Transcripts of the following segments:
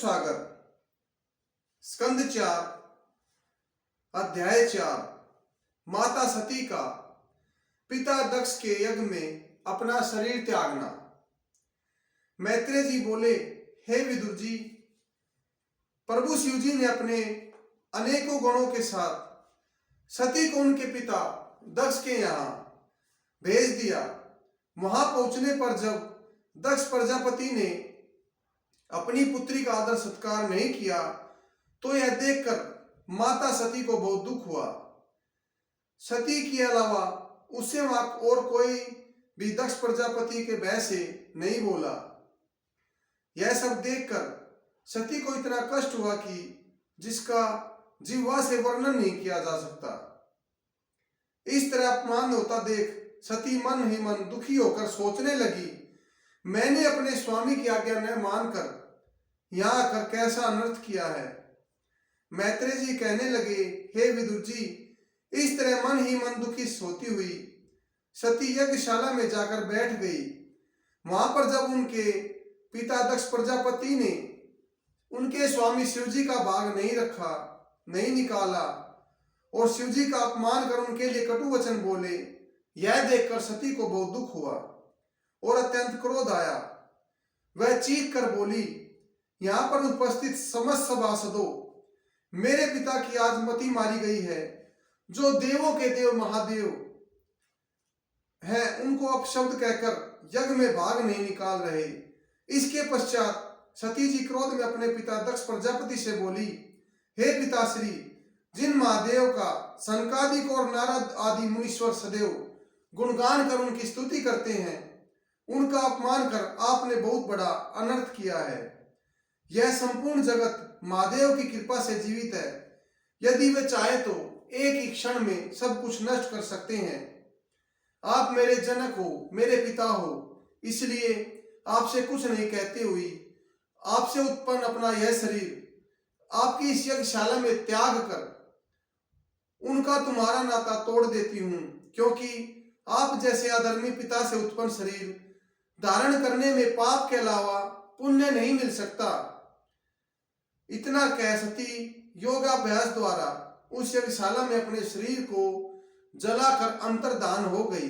सागर स्कंद 4 अध्याय 4। माता सती का पिता दक्ष के यज्ञ में अपना शरीर त्यागना। मैत्रेय जी बोले, हे विदुर जी, प्रभु शिव जी ने अपने अनेकों गणों के साथ सती को उनके पिता दक्ष के यहाँ भेज दिया। वहां पहुंचने पर जब दक्ष प्रजापति ने अपनी पुत्री का आदर सत्कार नहीं किया तो यह देखकर माता सती को बहुत दुख हुआ। सती के अलावा उससे वहां और कोई भी दक्ष प्रजापति के भय से नहीं बोला। यह सब देखकर सती को इतना कष्ट हुआ कि जिसका जिह्वा से वर्णन नहीं किया जा सकता। इस तरह अपमान होता देख सती मन ही मन दुखी होकर सोचने लगी, मैंने अपने स्वामी की आज्ञा न मानकर यहाँ आकर कैसा अनर्थ किया है। मैत्रेय जी कहने लगे, हे विदुर जी, इस तरह मन ही मन दुखी होती हुई सती यज्ञशाला में जाकर बैठ गई। वहां पर जब उनके पिता दक्ष प्रजापति ने उनके स्वामी शिवजी का भाग नहीं रखा, नहीं निकाला और शिवजी का अपमान कर उनके लिए कटु वचन बोले, यह देखकर सती को बहुत दुख हुआ और अत्यंत क्रोध आया। वह चीख कर बोली, यहाँ पर उपस्थित समस्त सभासदों, मेरे पिता की आज मति मारी गई है। जो देवों के देव महादेव हैं, उनको अपशब्द कहकर यज्ञ में भाग नहीं निकाल रहे। इसके पश्चात सती जी क्रोध में अपने पिता दक्ष प्रजापति से बोली, हे पिताश्री, जिन महादेव का सनकादिक और नारद आदि मुनीश्वर सदैव गुणगान कर उनकी स्तुति करते हैं, उनका अपमान कर आपने बहुत बड़ा अनर्थ किया है। यह संपूर्ण जगत महादेव की कृपा से जीवित है। यदि वे चाहे तो एक ही क्षण में सब कुछ नष्ट कर सकते हैं। आप मेरे जनक हो, मेरे पिता हो, इसलिए आपसे कुछ नहीं कहते हुए आपसे उत्पन्न अपना यह शरीर आपकी इस यज्ञशाला में त्याग कर उनका तुम्हारा नाता तोड़ देती हूं, क्योंकि आप जैसे अधर्मी पिता से उत्पन्न शरीर धारण करने में पाप के अलावा पुण्य नहीं मिल सकता। इतना कह सती योगाभ्यास द्वारा उस यज्ञशाला में अपने शरीर को जलाकर अंतर्धान हो गई।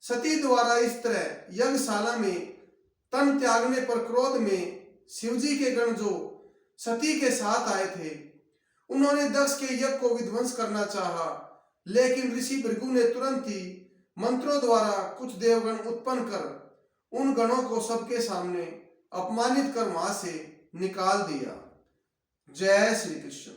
सती द्वारा इस तरह यज्ञशाला में तन त्यागने पर क्रोध में शिवजी के गण जो सती के साथ आए थे, उन्होंने दक्ष के यज्ञ को विध्वंस करना चाहा, लेकिन ऋषि भृगु ने तुरंत ही मंत्रों द्वारा कुछ देवगण उत्पन्न कर उन गणों को सबके सामने अपमानित कर वहां से निकाल दिया। जय श्री कृष्ण।